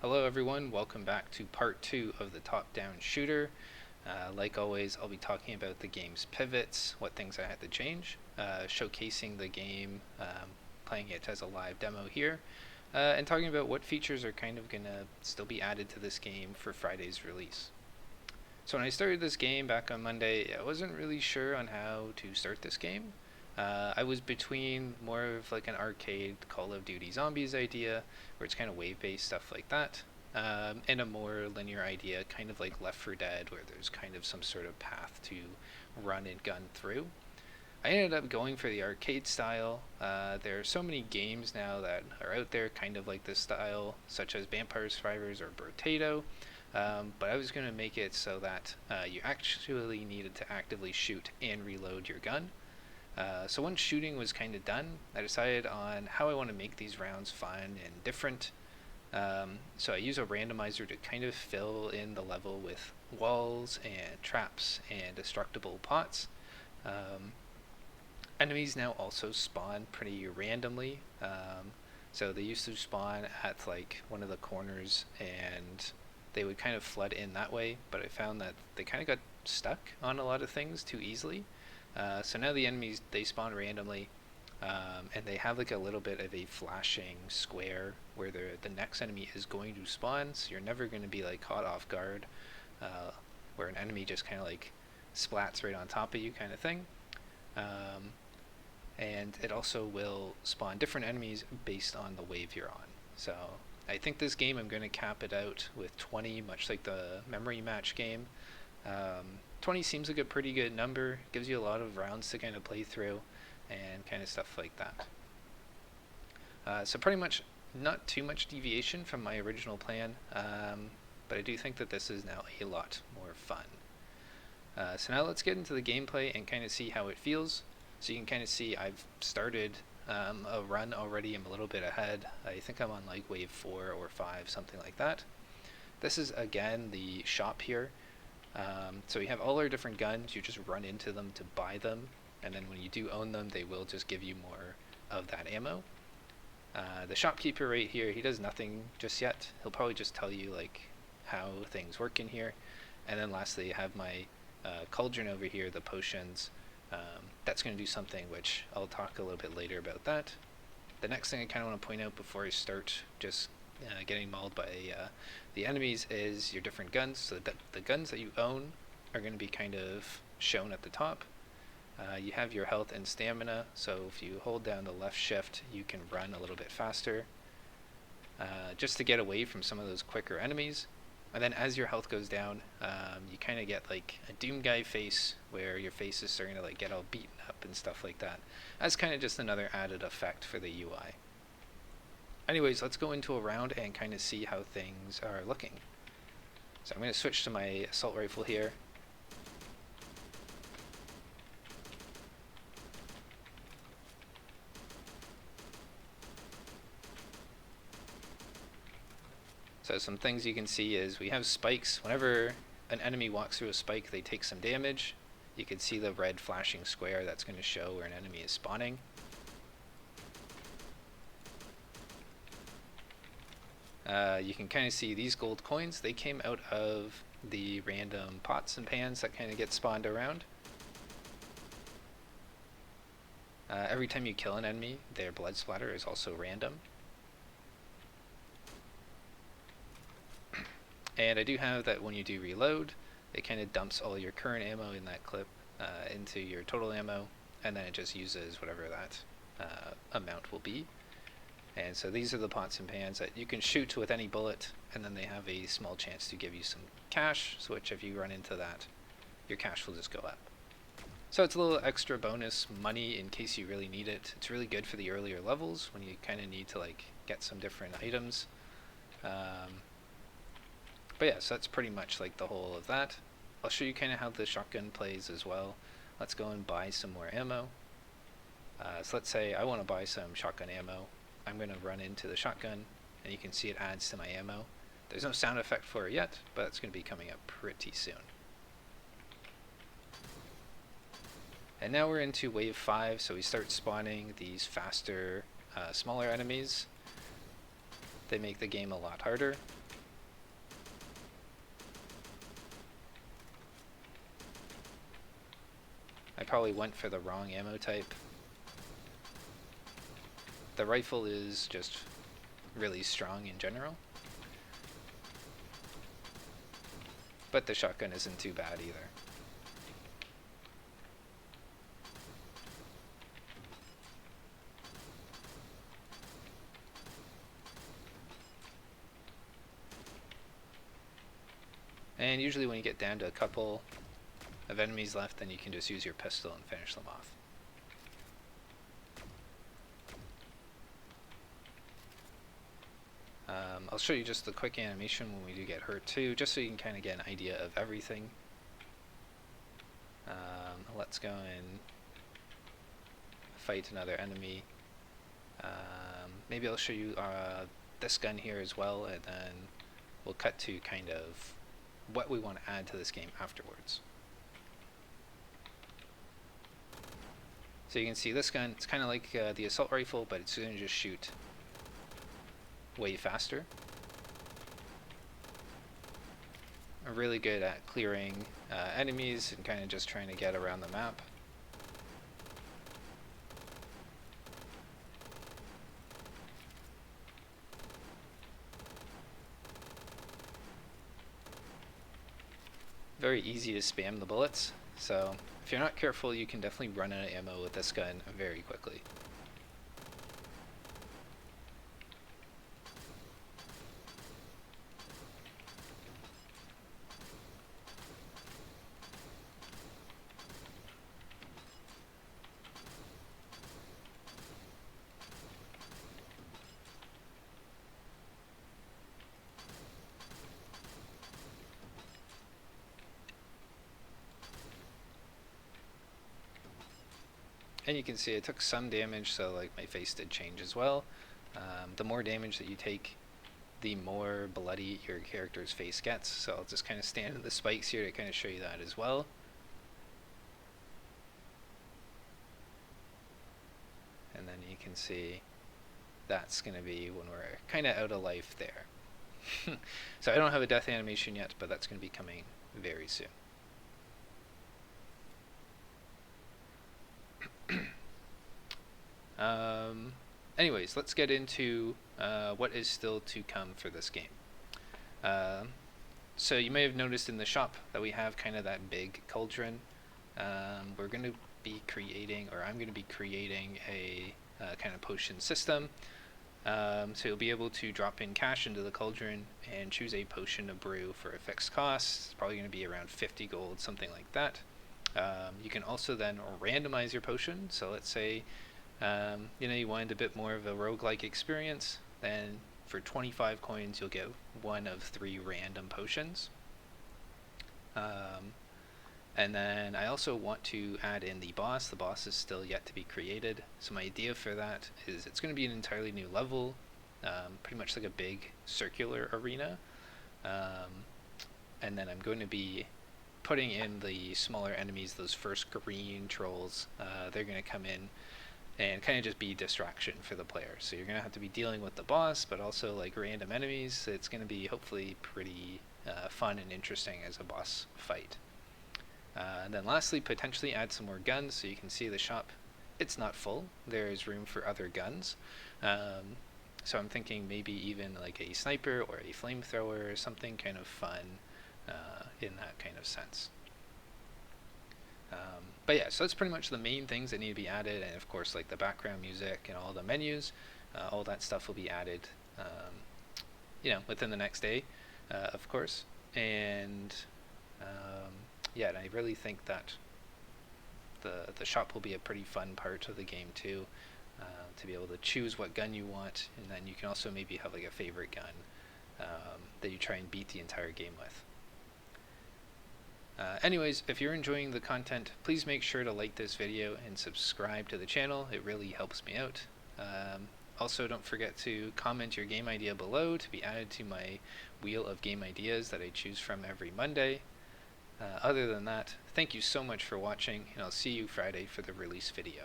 Hello everyone, welcome back to part 2 of the top-down shooter. Like always, I'll be talking about the game's pivots, what things I had to change, showcasing the game, playing it as a live demo here, and talking about what features are kind of going to still be added to this game for Friday's release. So when I started this game back on Monday, I wasn't really sure on how to start this game. I was between more of like an arcade Call of Duty Zombies idea, where it's kind of wave-based stuff like that, and a more linear idea, kind of like Left 4 Dead, where there's kind of some sort of path to run and gun through. I ended up going for the arcade style. There are so many games now that are out there kind of like this style, such as Vampire Survivors or Brotato, but I was going to make it so that you actually needed to actively shoot and reload your gun. So once shooting was kind of done, I decided on how I want to make these rounds fun and different. So I use a randomizer to kind of fill in the level with walls and traps and destructible pots. Enemies now also spawn pretty randomly. So they used to spawn at like one of the corners and they would kind of flood in that way, but I found that they kind of got stuck on a lot of things too easily. So now the enemies, they spawn randomly, and they have like a little bit of a flashing square where the next enemy is going to spawn, so you're never going to be like caught off guard, where an enemy just kind of like splats right on top of you kind of thing. And it also will spawn different enemies based on the wave you're on. So I think this game I'm going to cap it out with 20, much like the memory match game. 20 seems like a pretty good number, gives you a lot of rounds to kind of play through and kind of stuff like that. So pretty much not too much deviation from my original plan, but I do think that this is now a lot more fun. So now let's get into the gameplay and kind of see how it feels. So you can kind of see I've started a run already. I'm a little bit ahead. I think I'm on like wave 4 or 5, something like that. This is again the shop here. So we have all our different guns. You just run into them to buy them, and then when you do own them, they will just give you more of that ammo. The shopkeeper right here, he does nothing just yet. He'll probably just tell you like how things work in here. And then lastly, I have my cauldron over here, the potions. That's going to do something, which I'll talk a little bit later about that. The next thing I kind of want to point out before I start just getting mauled by the enemies is your different guns. So the guns that you own are going to be kind of shown at the top. You have your health and stamina, so if you hold down the left shift you can run a little bit faster just to get away from some of those quicker enemies. And then as your health goes down, you kind of get like a Doom Guy face, where your face is starting to like get all beaten up and stuff like that. That's kind of just another added effect for the UI. Anyways, let's go into a round and kind of see how things are looking. So I'm going to switch to my assault rifle here. So some things you can see is we have spikes. Whenever an enemy walks through a spike, they take some damage. You can see the red flashing square. That's going to show where an enemy is spawning. You can kind of see these gold coins. They came out of the random pots and pans that kind of get spawned around. Every time you kill an enemy, their blood splatter is also random. And I do have that when you do reload, it kind of dumps all your current ammo in that clip into your total ammo, and then it just uses whatever that amount will be. And so these are the pots and pans that you can shoot with any bullet, and then they have a small chance to give you some cash, which if you run into that, your cash will just go up. So it's a little extra bonus money in case you really need it. It's really good for the earlier levels when you kind of need to like get some different items. But yeah, so that's pretty much like the whole of that. I'll show you kind of how the shotgun plays as well. Let's go and buy some more ammo. So let's say I want to buy some shotgun ammo. I'm going to run into the shotgun, and you can see it adds to my ammo. There's no sound effect for it yet, but it's going to be coming up pretty soon. And now we're into wave 5, so we start spawning these faster, smaller enemies. They make the game a lot harder. I probably went for the wrong ammo type. The rifle is just really strong in general, but the shotgun isn't too bad either. And usually when you get down to a couple of enemies left, then you can just use your pistol and finish them off. I'll show you just the quick animation when we do get hurt too, just so you can kind of get an idea of everything. Let's go and fight another enemy. Maybe I'll show you this gun here as well, and then we'll cut to kind of what we want to add to this game afterwards. So you can see this gun, it's kind of like the assault rifle, but it's going to just shoot way faster. I'm really good at clearing enemies and kind of just trying to get around the map. Very easy to spam the bullets, so if you're not careful, you can definitely run out of ammo with this gun very quickly. And you can see I took some damage, so like my face did change as well. The more damage that you take, the more bloody your character's face gets. So I'll just kind of stand in the spikes here to kind of show you that as well. And then you can see that's going to be when we're kind of out of life there. So I don't have a death animation yet, but that's going to be coming very soon. Anyways, let's get into what is still to come for this game. So you may have noticed in the shop that we have kind of that big cauldron. We're going to be creating, or I'm going to be creating a kind of potion system. So you'll be able to drop in cash into the cauldron and choose a potion to brew for a fixed cost. It's probably going to be around 50 gold, something like that. You can also then randomize your potion. So let's say you wanted a bit more of a roguelike experience, then for 25 coins you'll get one of 3 random potions. And then I also want to add in the boss. The boss is still yet to be created. So my idea for that is it's going to be an entirely new level, pretty much like a big circular arena. And then I'm going to be putting in the smaller enemies, those first green trolls. They're going to come in and kind of just be distraction for the player. So you're going to have to be dealing with the boss, but also like random enemies. It's going to be hopefully pretty fun and interesting as a boss fight. And then lastly, potentially add some more guns. So you can see the shop, it's not full. There's room for other guns. So I'm thinking maybe even like a sniper or a flamethrower or something kind of fun in that kind of sense. But yeah, so that's pretty much the main things that need to be added, and of course like the background music and all the menus, all that stuff will be added within the next day, of course. And yeah, and I really think that the shop will be a pretty fun part of the game too, to be able to choose what gun you want, and then you can also maybe have like a favorite gun that you try and beat the entire game with. Anyways, if you're enjoying the content, please make sure to like this video and subscribe to the channel. It really helps me out. Also, don't forget to comment your game idea below to be added to my wheel of game ideas that I choose from every Monday. Other than that, thank you so much for watching, and I'll see you Friday for the release video.